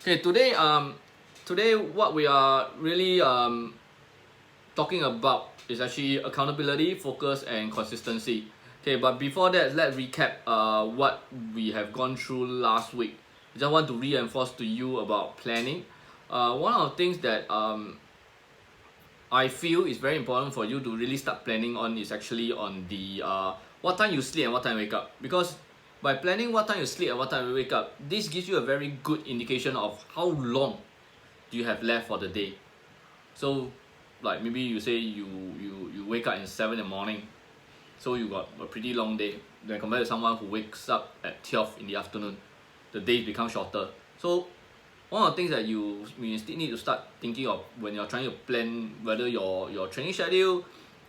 Okay, today what we are really talking about is actually accountability, focus, and consistency. Okay, but before that, let's recap what we have gone through last week. I just want to reinforce to you about planning. One of the things that I feel is very important for you to really start planning on is actually on the what time you sleep and what time you wake up. Because by planning what time you sleep and what time you wake up, this gives you a very good indication of how long do you have left for the day. So like maybe you say you wake up in 7 in the morning, so you got a pretty long day. Then compared to someone who wakes up at 12 in the afternoon, the days become shorter. So one of the things that you still need to start thinking of when you're trying to plan whether your training schedule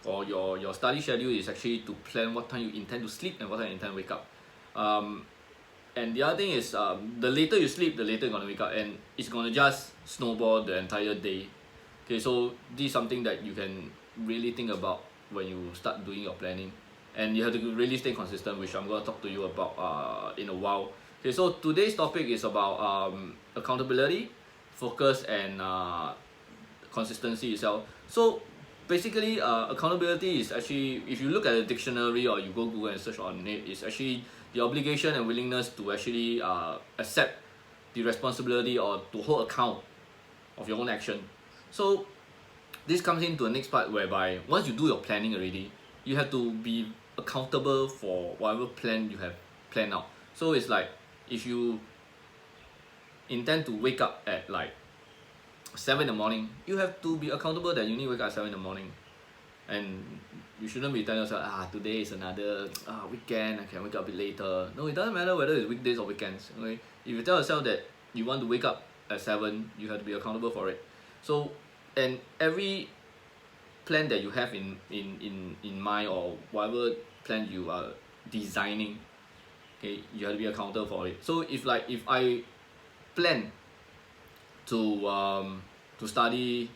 or your study schedule is actually to plan what time you intend to sleep and what time you intend to wake up. And the other thing is the later you sleep, the later you're gonna wake up, and it's gonna just snowball the entire day. Okay, so this is something that you can really think about when you start doing your planning, and you have to really stay consistent, which I'm gonna talk to you about in a while. Okay, so today's topic is about accountability, focus, and consistency itself. So basically, accountability is actually, if you look at the dictionary or you go Google and search on it, it's actually the obligation and willingness to actually accept the responsibility or to hold account of your own action. So this comes into the next part whereby once you do your planning already, you have to be accountable for whatever plan you have planned out. So it's like if you intend to wake up at like 7 in the morning, you have to be accountable that you need to wake up at 7 in the morning. And you shouldn't be telling yourself, today is another weekend, I can wake up a bit later. No, it doesn't matter whether it's weekdays or weekends. Okay? If you tell yourself that you want to wake up at 7, you have to be accountable for it. So, and every plan that you have in mind or whatever plan you are designing, okay, you have to be accountable for it. So if I plan to study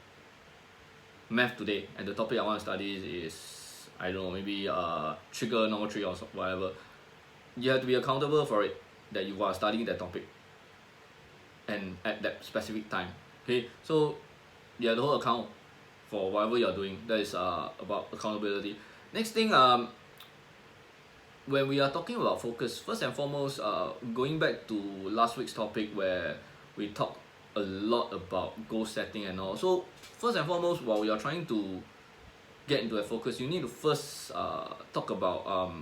math today and the topic I want to study is I don't know, maybe trigonometry or whatever, you have to be accountable for it that you are studying that topic and at that specific time. Okay, so you have to hold account for whatever you're doing. That is about accountability. Next thing, when we are talking about focus, first and foremost, going back to last week's topic where we talked a lot about goal setting and all. So first and foremost, while you're trying to get into a focus, you need to first talk about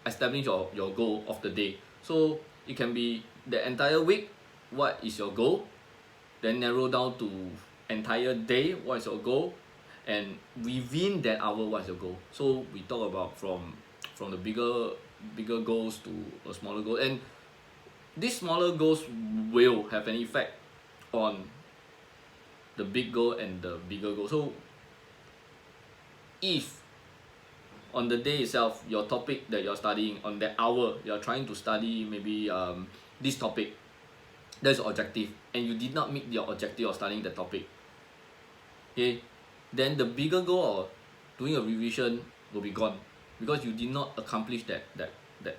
establishing your goal of the day. So it can be the entire week, what is your goal, then narrow down to entire day, what is your goal, and within that hour, what's your goal. So we talk about from the bigger goals to a smaller goal, and these smaller goals will have an effect on the big goal and the bigger goal. So if on the day itself, your topic that you're studying on that hour, you're trying to study maybe this topic, that's your objective, and you did not meet your objective of studying the topic, okay, then the bigger goal of doing a revision will be gone because you did not accomplish that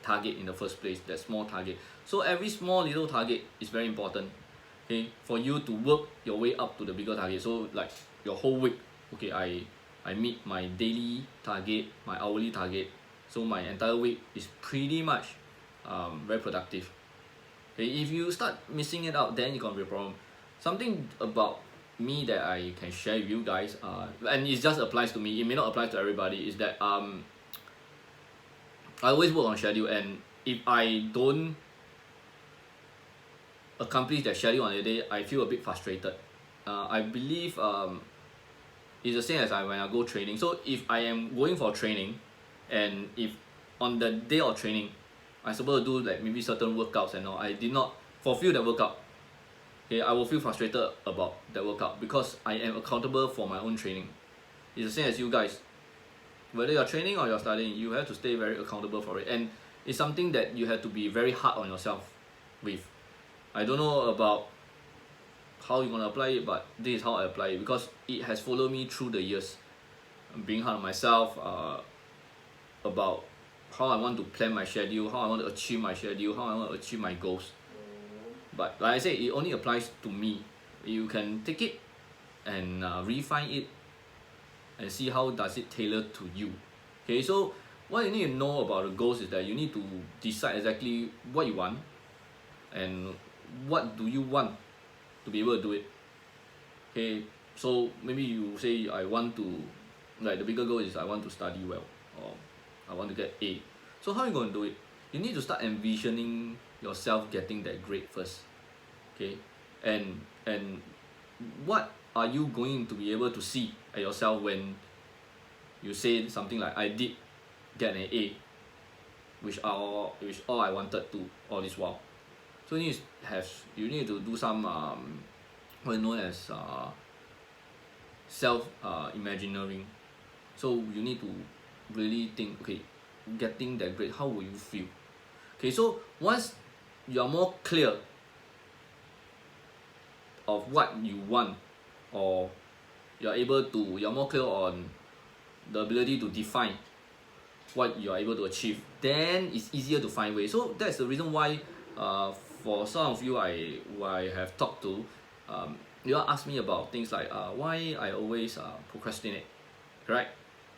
target in the first place, that small target. So every small little target is very important, okay, for you to work your way up to the bigger target. So like your whole week, okay, I meet my daily target, my hourly target, so my entire week is pretty much very productive. Okay, if you start missing it out, then it's gonna be a problem. Something about me that I can share with you guys, and it just applies to me, it may not apply to everybody, is that I always work on schedule, and if I don't accomplish that schedule on the day, I feel a bit frustrated. I believe it's the same as when I go training. So if I am going for training, and if on the day of training I'm supposed to do like maybe certain workouts and all, I did not fulfill that workout, okay, I will feel frustrated about that workout because I am accountable for my own training. It's the same as you guys. Whether you're training or you're studying, you have to stay very accountable for it, and it's something that you have to be very hard on yourself with. I don't know about how you're gonna apply it, but this is how I apply it because it has followed me through the years. I'm being hard on myself about how I want to plan my schedule, how I want to achieve my schedule, how I want to achieve my goals. but like I say, it only applies to me. You can take it and refine it and see how does it tailor to you. Okay, so what you need to know about the goals is that you need to decide exactly what you want and what do you want to be able to do it. Okay, so maybe you say I want to, like the bigger goal is I want to study well, or I want to get A. So how are you going to do it? You need to start envisioning yourself getting that grade first. Okay, and what are you going to be able to see at yourself when you say something like I did get an A, which all I wanted to all this while. So you need to do some what is known as self imagineering. So you need to really think, okay, getting that grade, how will you feel? Okay, so once you are more clear of what you want, or you're more clear on the ability to define what you are able to achieve, then it's easier to find ways. So that's the reason why for some of you who I have talked to, you all ask me about things like why I always procrastinate, correct?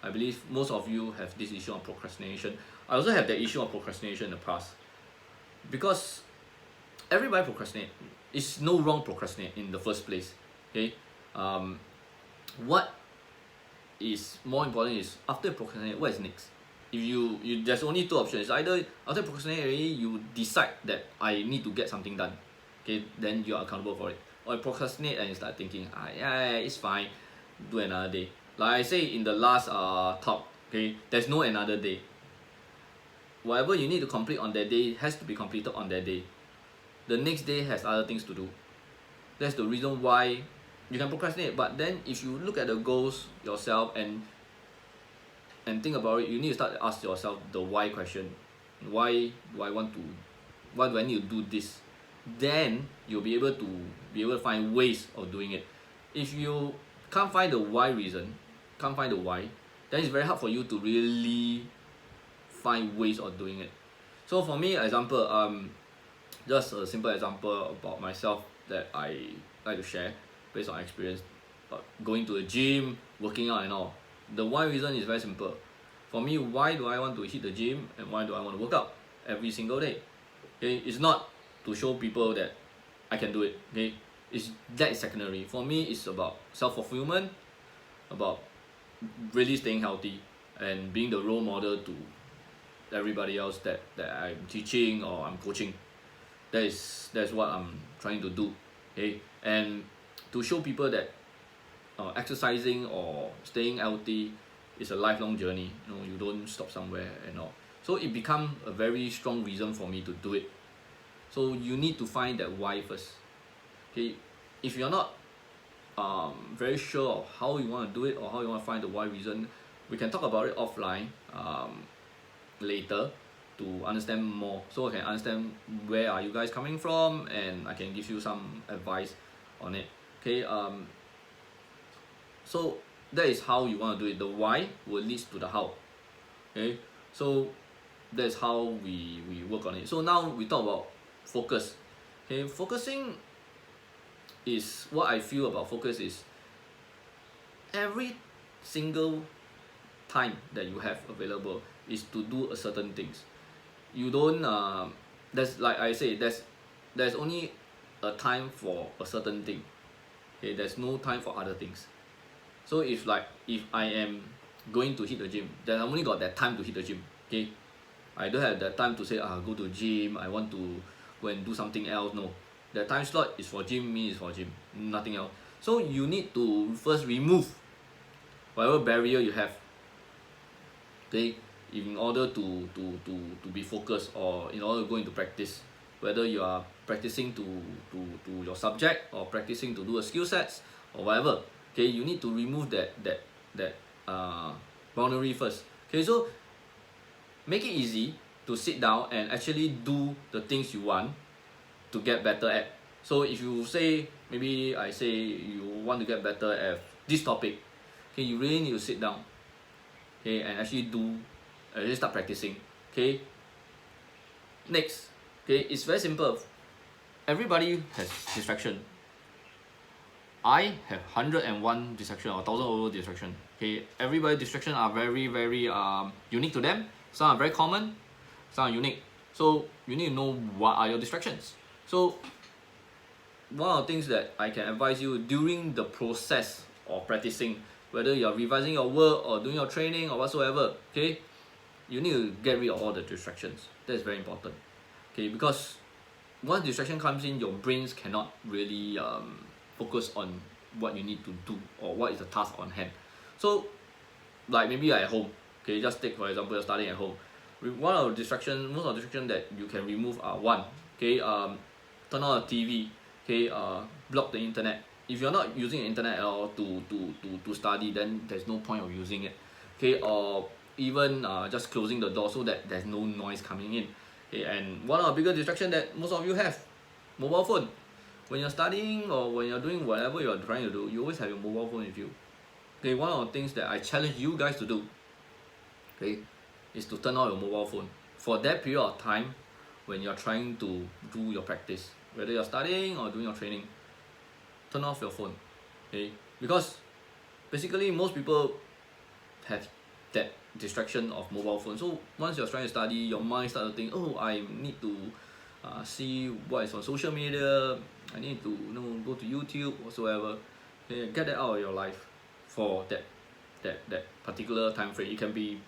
I believe most of you have this issue of procrastination. I also have the issue of procrastination in the past, because everybody procrastinate. It's no wrong procrastinate in the first place. Okay, what is more important is after procrastinate, what is next? If you there's only two options. Either after procrastinate already, you decide that I need to get something done. Okay, then you are accountable for it. Or you procrastinate and you start thinking, yeah, it's fine, do another day. Like I say in the last talk, okay, there's no another day. Whatever you need to complete on that day has to be completed on that day. The next day has other things to do. That's the reason why you can procrastinate. But then if you look at the goals yourself and think about it, you need to start to ask yourself the why question. Why do I need to do this? Then you'll be able to find ways of doing it. If you can't find the why reason, then it's very hard for you to really find ways of doing it. So for me, example, just a simple example about myself that I like to share based on experience, going to a gym, working out and all. The why reason is very simple. For me, why do I want to hit the gym and why do I want to work out every single day? Okay, it's not to show people that I can do it. Okay, that is secondary. For me, it's about self-fulfillment, about really staying healthy and being the role model to everybody else that I'm teaching or I'm coaching. That's what I'm trying to do. Okay, and to show people that exercising or staying healthy is a lifelong journey. You don't stop somewhere and all. So it becomes a very strong reason for me to do it. So you need to find that why first. Okay, if you're not very sure of how you want to do it or how you want to find the why reason, we can talk about it offline later to understand more, so I can understand where are you guys coming from and I can give you some advice on it. Okay, so that is how you want to do it. The why will lead to the how. Okay, so that's how we work on it. So now we talk about focus. Okay, focusing is what I feel about focus is every single time that you have available is to do a certain things. You don't there's, like I say, there's only a time for a certain thing. Okay, there's no time for other things. So if I am going to hit the gym, then I only got that time to hit the gym. Okay, I don't have that time to say go to gym, I want to go and do something else. No, the time slot is for gym, me is for gym, nothing else. So you need to first remove whatever barrier you have, okay, in order to be focused or in order to go into practice. Whether you are practicing to your subject or practicing to do a skill sets or whatever, okay, you need to remove that boundary first. Okay, so make it easy to sit down and actually do the things you want to get better at. So if you say, maybe I say you want to get better at this topic, okay, you really need to sit down, okay, and actually just start practicing. Okay, next, okay, it's very simple. everybody has distraction. I have 101 distraction or 1000 over distraction. Okay, everybody distraction are very unique to them. Some are very common, some are unique. So you need to know what are your distractions. So one of the things that I can advise you during the process of practicing, whether you're revising your work or doing your training or whatsoever, okay, you need to get rid of all the distractions. That's very important. Okay, because once distraction comes in, your brains cannot really focus on what you need to do or what is the task on hand. So like maybe you're at home, okay, just take for example you're studying at home. One of the distraction, most of the distraction that you can remove are one, okay, turn on the TV, okay, block the internet. If you're not using the internet at all to study, then there's no point of using it, okay, or even just closing the door so that there's no noise coming in. Okay, and one of the bigger distraction that most of you have, mobile phone. When you're studying or when you're doing whatever you're trying to do, you always have your mobile phone with you. Okay, one of the things that I challenge you guys to do, okay, is to turn on your mobile phone for that period of time when you're trying to do your practice, whether you're studying or doing your training. Turn off your phone, okay, because basically most people have that distraction of mobile phone. So once you're trying to study, your mind starts to think, oh, I need to see what is on social media, I need to go to YouTube whatsoever. Okay, get that out of your life for that particular time frame. It can be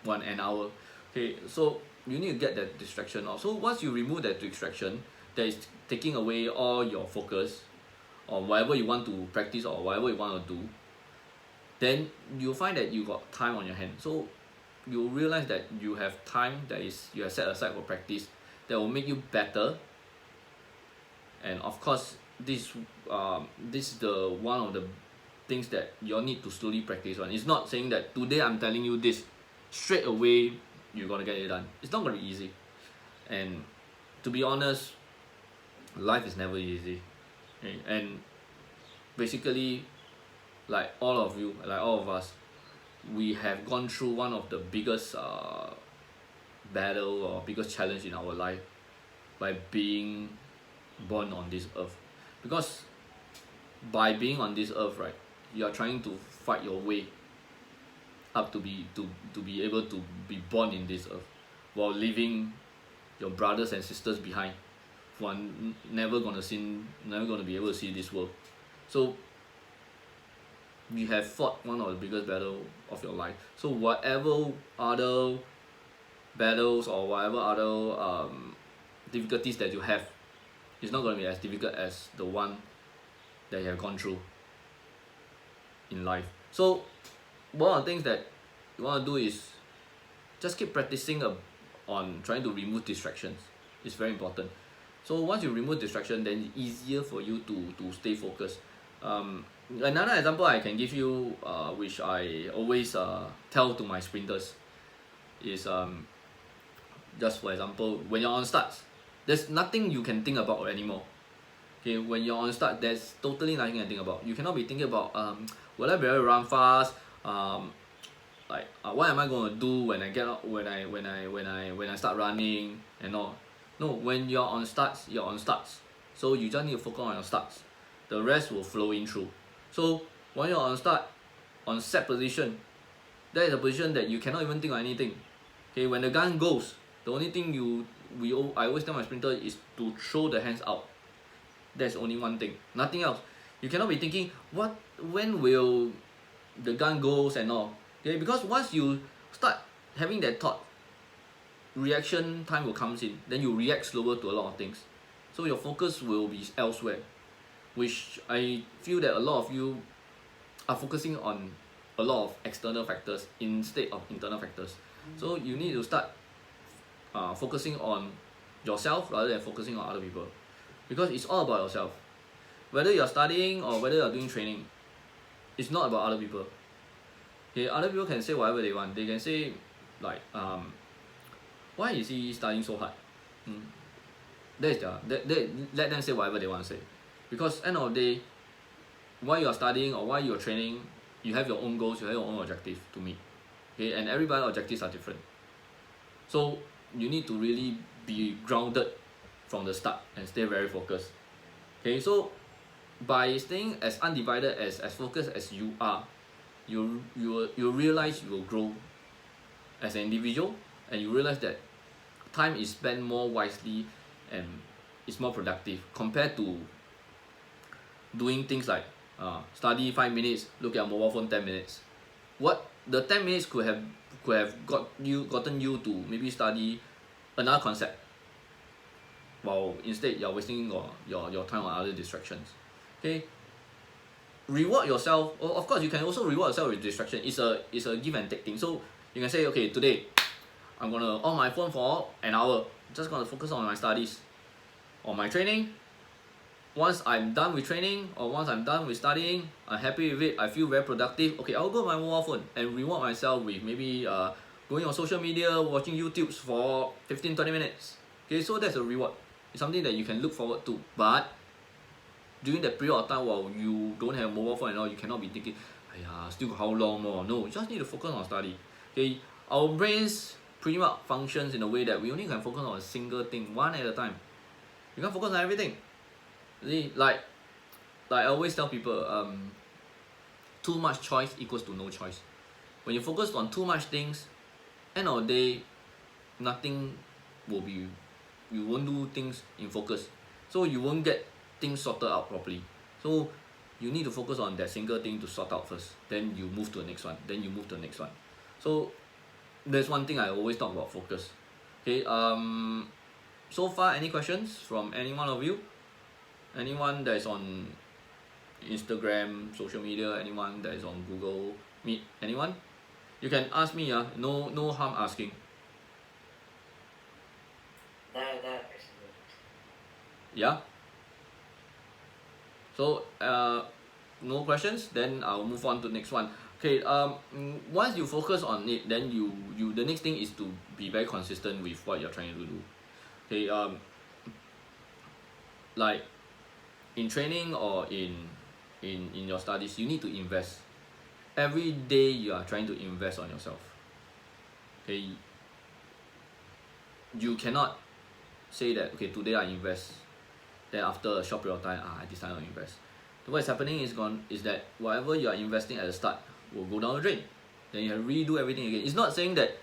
an hour. Okay, so you need to get that distraction off. So once you remove that distraction, that is taking away all your focus on whatever you want to practice or whatever you want to do, then you'll find that you got time on your hand. So you'll realize that you have time that is you have set aside for practice that will make you better. And of course, this is the one of the things that you all need to slowly practice on. It's not saying that today I'm telling you this, straight away you're gonna get it done. It's not gonna be easy. And to be honest, life is never easy. Okay? And basically, like all of you, like all of us, we have gone through one of the biggest battle or biggest challenge in our life by being born on this earth. Because by being on this earth, right, you are trying to fight your way up to be able to be born in this earth, while leaving your brothers and sisters behind who are never gonna be able to see this world. So you have fought one of the biggest battle of your life. So whatever other battles or whatever other difficulties that you have, it's not going to be as difficult as the one that you have gone through in life. So one of the things that you want to do is just keep practicing on trying to remove distractions. It's very important. So once you remove distraction, then it's easier for you to stay focused. Another example I can give you, which I always tell to my sprinters, is just for example, when you're on starts, there's nothing you can think about anymore. Okay, when you're on start, there's totally nothing you can think about. You cannot be thinking about will I be able to run fast? What am I going to do when I get out, when I start running and all? No, when you're on starts, you're on starts. So you just need to focus on your starts. The rest will flow in through. So when you're on start, on set position, that is a position that you cannot even think of anything. Okay, when the gun goes, the only thing I always tell my sprinter is to throw the hands out. That's only one thing, nothing else. You cannot be thinking when will the gun goes and all. Okay, because once you start having that thought, reaction time will come in. Then you react slower to a lot of things. So your focus will be elsewhere, which I feel that a lot of you are focusing on a lot of external factors instead of internal factors. So you need to start focusing on yourself rather than focusing on other people, because it's all about yourself. Whether you're studying or whether you're doing training, it's not about other people. Okay, other people can say whatever they want. They can say like, why is he studying so hard? Let them say whatever they want to say, because end of the day, while you're studying or while you're training, you have your own goals, you have your own objective to meet. Okay, and everybody's objectives are different. So you need to really be grounded from the start and stay very focused. Okay, so by staying as undivided, as focused as you are, you realize you will grow as an individual, and you realize that time is spent more wisely and is more productive compared to doing things like study 5 minutes, look at your mobile phone 10 minutes. What the 10 minutes could have gotten you to maybe study another concept, while instead you're wasting your time on other distractions. Okay, reward yourself. Of course, you can also reward yourself with distraction. It's a give and take thing. So you can say, okay, today I'm gonna on my phone for an hour, just gonna focus on my studies, on my training. Once I'm done with training or once I'm done with studying, I'm happy with it, I feel very productive. Okay, I'll go on my mobile phone and reward myself with maybe going on social media, watching YouTubes for 15-20 minutes. Okay, so that's a reward. It's something that you can look forward to. But during that period of time while you don't have mobile phone and all, you cannot be thinking, still how long more? No, you just need to focus on study. Okay, our brains pretty much functions in a way that we only can focus on a single thing, one at a time. You can't focus on everything. See, like I always tell people, too much choice equals to no choice. When you focus on too much things, end of the day, nothing will be, you won't do things in focus. So you won't get things sorted out properly. So you need to focus on that single thing to sort out first. Then you move to the next one. Then you move to the next one. So that's one thing I always talk about, focus. Okay. So far, any questions from any one of you? Anyone that is on Instagram, social media, anyone that is on Google Meet, anyone? You can ask me, no harm asking. Yeah? So, no questions? Then I'll move on to the next one. Okay, once you focus on it, then the next thing is to be very consistent with what you're trying to do. Okay, like in training or in your studies, you need to invest. Every day you are trying to invest on yourself. Okay, you cannot say that, okay, today I invest, then after a short period of time, I decide not to invest. So what is happening is that whatever you are investing at the start will go down the drain. Then you have to redo everything again. It's not saying that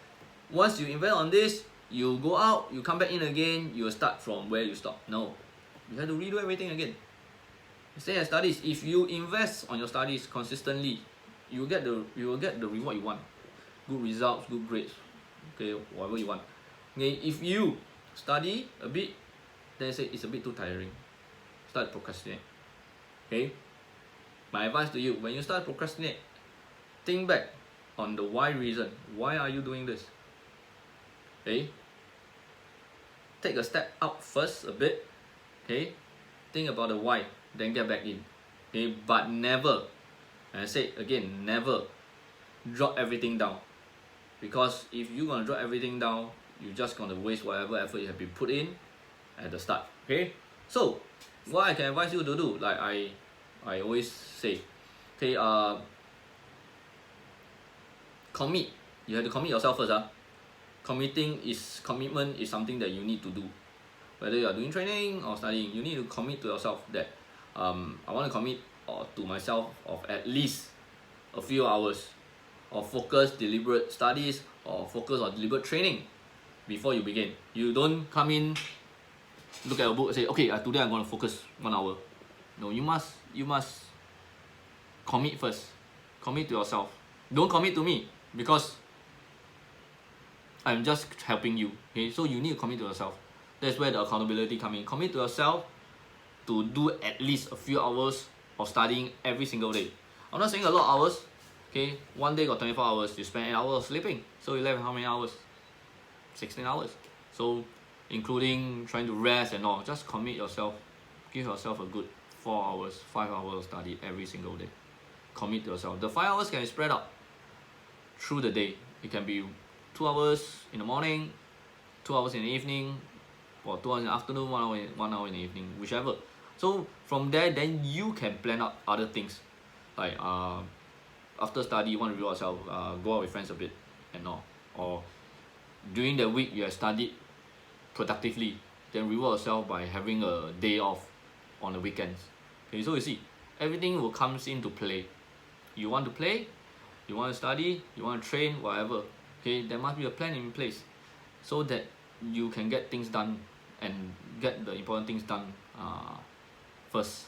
once you invest on this, you go out, you come back in again, you will start from where you stop. No, you have to redo everything again. Same as studies. If you invest on your studies consistently, you will get the reward you want. Good results, good grades. Okay, whatever you want. Okay, if you study a bit, then say it's a bit too tiring, start to procrastinate. Okay, my advice to you: when you start to procrastinate, think back on the why reason. Why are you doing this? Okay, take a step out first a bit. Okay, think about the why, then get back in. Okay, but never, and I say again, never drop everything down, because if you're gonna drop everything down, you're just gonna waste whatever effort you have been put in at the start. Okay, so what I can advise you to do, like I always say, okay, commit. You have to commit yourself first. Commitment is something that you need to do. Whether you are doing training or studying, you need to commit to yourself that I want to commit to myself of at least a few hours of focused, deliberate studies or focus on deliberate training before you begin. You don't come in, look at a book and say, okay, today I'm going to focus 1 hour. No, you must commit first. Commit to yourself. Don't commit to me, because I'm just helping you. Okay, so you need to commit to yourself. That's where the accountability comes in. Commit to yourself to do at least a few hours of studying every single day. I'm not saying a lot of hours. Okay, one day got 24 hours. You spend 8 hours sleeping. So you left how many hours? 16 hours. So including trying to rest and all, just commit yourself. Give yourself a good 4 hours, 5 hours study every single day. Commit to yourself. The 5 hours can be spread out through the day. It can be 2 hours in the morning, 2 hours in the evening, or 2 hours in the afternoon, 1 hour in the evening, whichever. So from there, then you can plan out other things, like after study you want to reward yourself, go out with friends a bit and all, or during the week you have studied productively, then reward yourself by having a day off on the weekends. Okay, so you see, everything will comes into play. You want to play, you want to study, you want to train, whatever. Okay, there must be a plan in place so that you can get things done and get the important things done first.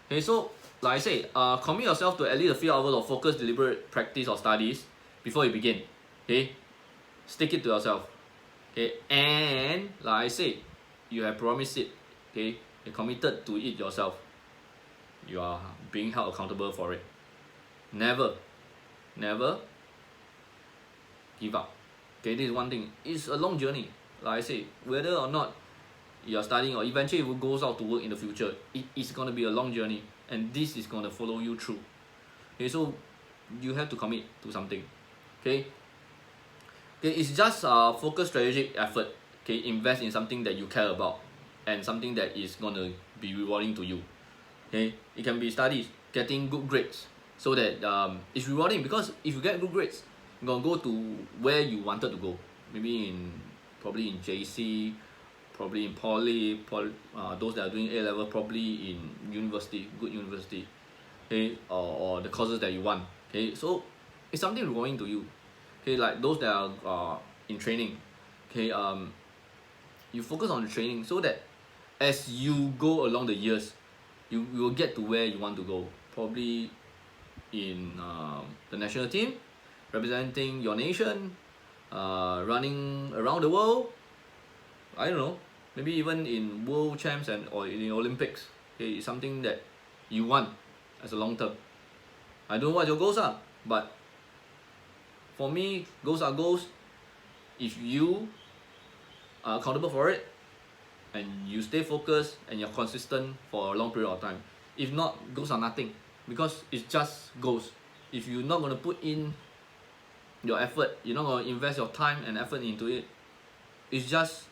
Okay, so like I say, commit yourself to at least a few hours of focused, deliberate practice or studies before you begin. Okay, stick it to yourself. Okay, and like I say, you have promised it. Okay, you're committed to it yourself. You are being held accountable for it. Never give up. Okay, this is one thing. It's a long journey. Like I say, whether or not you're studying or eventually it goes out to work in the future, it is going to be a long journey, and this is going to follow you through. Okay, so you have to commit to something. Okay, it's just a focused strategic effort. Okay, invest in something that you care about and something that is going to be rewarding to you. Okay, it can be studies, getting good grades, so that it's rewarding, because if you get good grades, you're gonna go to where you wanted to go. Maybe probably in JC, probably in poly, those that are doing A level, probably in university, good university. Okay, or the courses that you want. Okay, so it's something rewarding to you. Okay, like those that are in training. Okay, you focus on the training so that as you go along the years, you will get to where you want to go. Probably in the national team, representing your nation, running around the world. I don't know, maybe even in world champs or in the Olympics. Okay, it's something that you want as a long term. I don't know what your goals are, but for me, goals are goals. If you are accountable for it, and you stay focused and you're consistent for a long period of time. If not, goals are nothing, because it's just goals. If you're not going to put in your effort, you're not going to invest your time and effort into it, it's just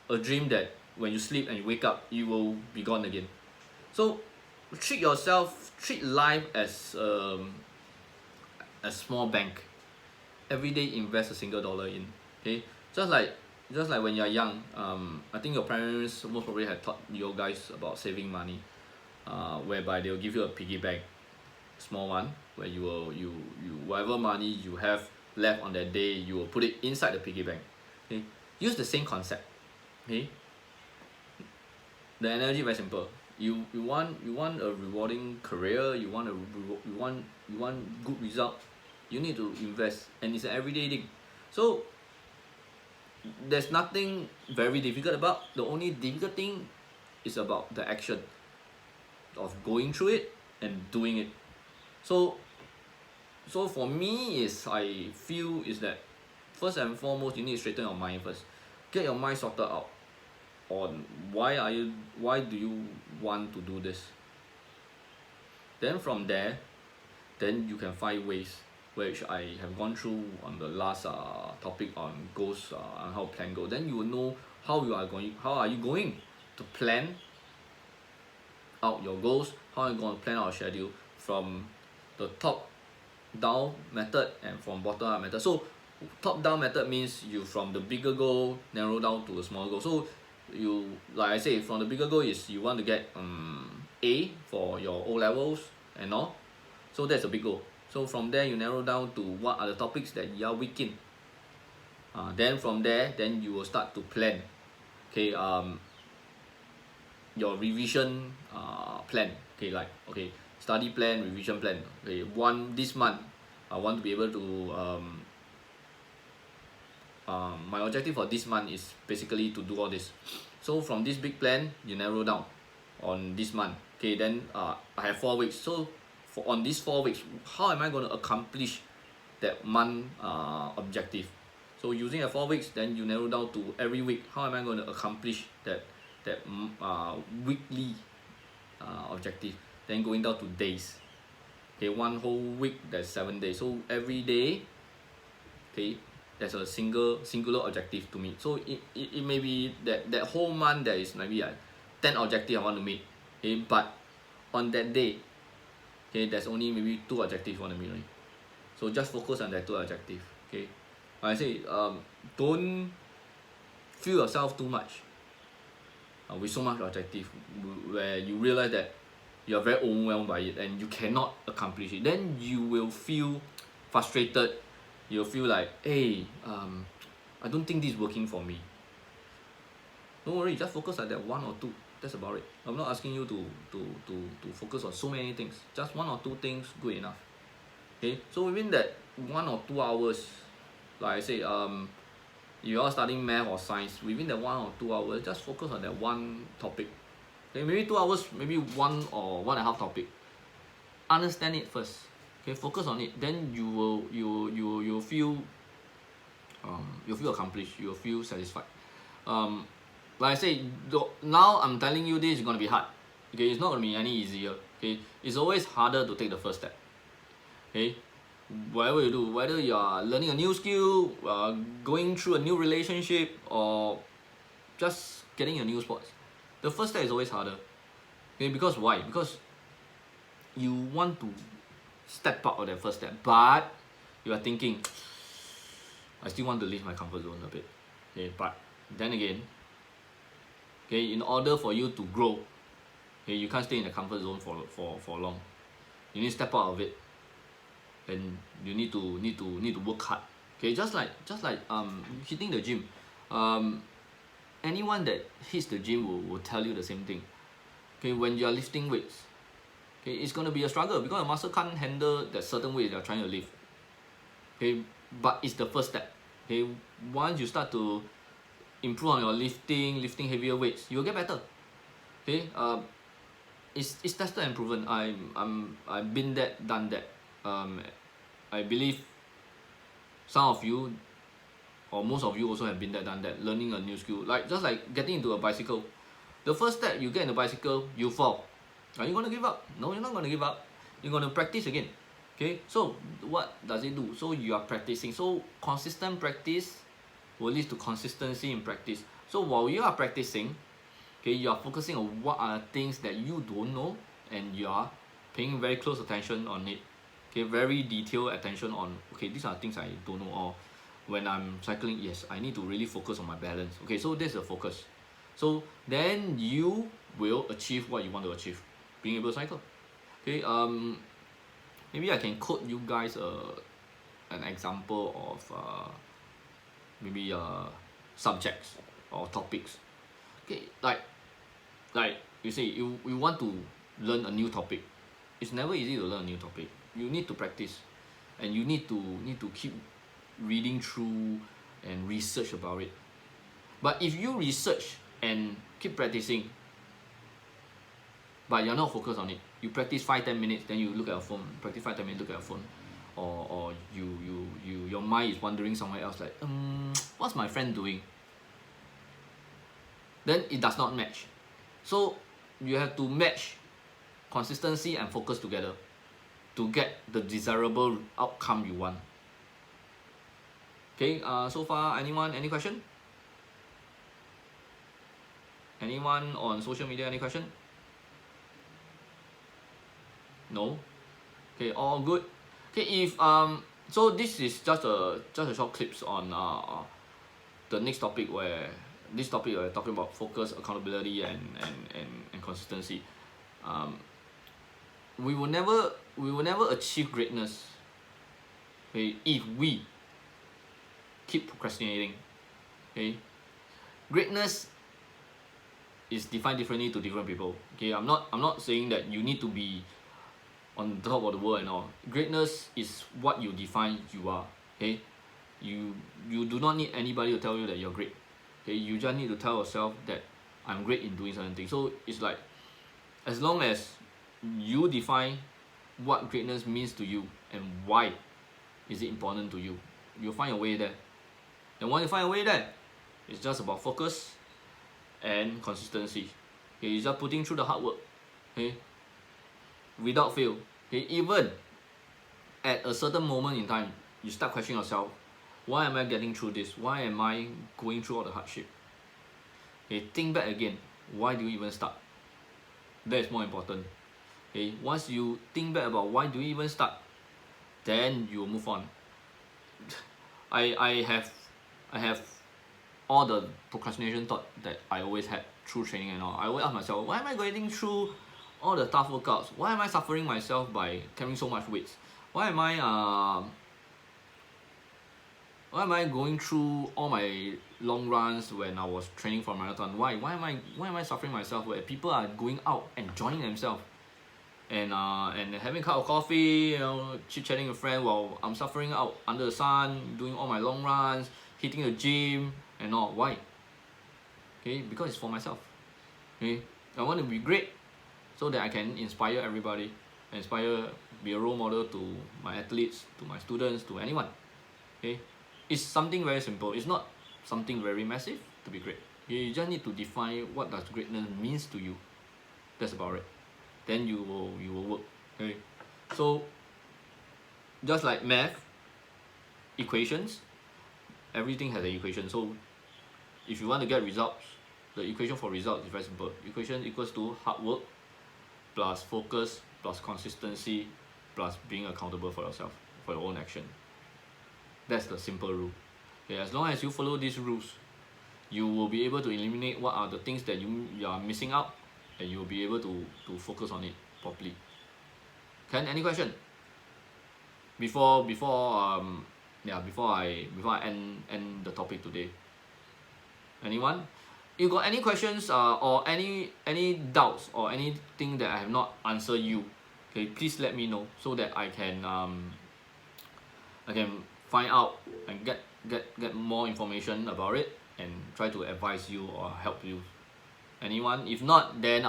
a dream that when you sleep and you wake up, you will be gone again. So treat life as a small bank. Every day invest a single dollar in. Okay, just like when you're young, I think your parents most probably have taught you guys about saving money, whereby they'll give you a piggy bank, small one, where you whatever money you have left on that day, you will put it inside the piggy bank. Okay, use the same concept. Okay, the analogy very simple. You want a rewarding career, you want good result, you need to invest, and it's an everyday thing. So there's nothing very difficult about. The only difficult thing is about the action of going through it and doing it. So for me, I feel is that first and foremost, you need to straighten your mind first. Get your mind sorted out on why do you want to do this. Then from there, then you can find ways, which I have gone through on the last topic on goals, on how to plan goals. Then you will know how are you going to plan out your goals, how are you going to plan out a schedule from the top down method and from bottom up method. So top down method means you from the bigger goal narrow down to a smaller goal. So you, like I say, from the bigger goal is you want to get A for your O levels and all. So that's a big goal. So from there you narrow down to what are the topics that you are weak in. Then from there, then you will start to plan. Okay, your revision plan. Okay, study plan, revision plan. Okay, this month I want to be able to my objective for this month is basically to do all this. So from this big plan, you narrow down on this month. Okay, then I have 4 weeks. So on these 4 weeks, how am I going to accomplish that month objective? So using the 4 weeks, then you narrow down to every week. How am I going to accomplish that weekly objective? Then going down to days. Okay, one whole week, that's 7 days. So every day, okay, there's a singular objective to meet. So it may be that whole month there is maybe 10 objectives I want to meet. Okay, but on that day, okay, there's only maybe 2 objectives you want to meet. Right? So just focus on that 2 objectives. Okay, like I say, don't feel yourself too much. with so much objective, where you realize that you are very overwhelmed by it and you cannot accomplish it, then you will feel frustrated. You'll feel like, hey, I don't think this is working for me. Don't worry, just focus on that one or two. That's about it. I'm not asking you to focus on so many things. Just one or two things, good enough. Okay, so within that 1 or 2 hours, like I say, you are studying math or science, within that 1 or 2 hours, just focus on that one topic. Okay, maybe 2 hours, maybe one or one and a half topic. Understand it first. Okay, focus on it. Then you'll feel you'll feel accomplished. You'll feel satisfied. Like I say, now I'm telling you this is gonna be hard. Okay, it's not gonna be any easier. Okay, it's always harder to take the first step. Okay, whatever you do, whether you are learning a new skill, going through a new relationship, or just getting a new sport, the first step is always harder. Okay, because why? Because you want to step out of that first step, but you are thinking, I still want to leave my comfort zone a bit. Okay, but then again, okay, in order for you to grow, okay, you can't stay in the comfort zone for long. You need to step out of it, and you need to work hard. Okay, just like hitting the gym. Anyone that hits the gym will tell you the same thing. Okay, when you are lifting weights, okay, it's gonna be a struggle because the muscle can't handle that certain weight you are trying to lift. Okay, but it's the first step. Okay, once you start to improve on your lifting heavier weights, you will get better. Okay, it's tested and proven. I've been there, done that. I believe some of you or most of you also have been there, done that, learning a new skill. Like just like getting into a bicycle. The first step, you get in the bicycle, you fall. Are you gonna give up? No, you're not gonna give up. You're gonna practice again. Okay, so what does it do? So you are practicing. So consistent practice will lead to consistency in practice. So while you are practicing, okay, you are focusing on what are things that you don't know, and you are paying very close attention on it. Okay, very detailed attention on, okay, these are things I don't know, or when I'm cycling, yes, I need to really focus on my balance. Okay, so that's the focus. So then you will achieve what you want to achieve, being able to cycle. Okay, maybe I can quote you guys an example of maybe subjects or topics. Okay, like you say, you want to learn a new topic. It's never easy to learn a new topic. You need to practice, and you need to keep reading through and research about it. But if you research and keep practicing, but you're not focused on it, you practice 5-10 minutes, then you look at your phone, practice 5-10 minutes, look at your phone, or your mind is wandering somewhere else, like what's my friend doing? Then it does not match. So you have to match consistency and focus together to get the desirable outcome you want. Okay, so far, any question? Anyone on social media, any question? No? Okay, all good. Okay, if so this is just a short clips on the next topic, where this topic we're talking about focus, accountability, and consistency. We will never achieve greatness, okay, if we keep procrastinating. Okay, greatness is defined differently to different people. Okay, I'm not saying that you need to be on top of the world and all. Greatness is what you define you are. Okay, you do not need anybody to tell you that you're great. Okay, you just need to tell yourself that I'm great in doing certain things. So it's like, as long as you define what greatness means to you and why is it important to you, you'll find your way there. And once you find a way there, it's just about focus and consistency. Okay, you're just putting through the hard work. Okay, without fail. Okay, even at a certain moment in time, you start questioning yourself, why am I getting through this? Why am I going through all the hardship? Okay, think back again. Why do you even start? That is more important. Okay, once you think back about why do you even start, then you will move on. I have all the procrastination thought that I always had. through training and all, I always ask myself, why am I getting through all the tough workouts? Why am I suffering myself by carrying so much weights? Why am I going through all my long runs when I was training for marathon? Why am I suffering myself where people are going out enjoying themselves and having a cup of coffee, chit chatting with friends while I'm suffering out under the sun, doing all my long runs, hitting the gym and all. Why? Okay, because it's for myself. Okay, I want to be great so that I can inspire everybody, be a role model to my athletes, to my students, to anyone. Okay, it's something very simple. It's not something very massive to be great. You just need to define what does greatness means to you. That's about it. Then you will work. Okay, so just like math equations, everything has an equation. So if you want to get results, the equation for results is very simple. Equation equals to hard work plus focus plus consistency plus being accountable for yourself, for your own action. That's the simple rule. Okay, as long as you follow these rules, you will be able to eliminate what are the things that you are missing out, and you will be able to focus on it properly. Can any question? Before I end the topic today. Anyone? You got any questions or any doubts or anything that I have not answered you? Okay, please let me know so that I can find out and get more information about it and try to advise you or help you. Anyone? If not, then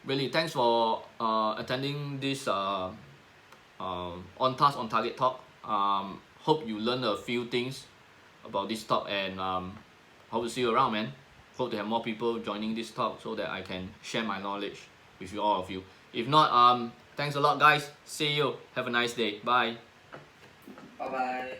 really thanks for attending this on task on target talk. Hope you learned a few things about this talk, and hope to see you around, man. Hope to have more people joining this talk so that I can share my knowledge with you, all of you. If not, thanks a lot, guys. See you. Have a nice day. Bye. Bye bye.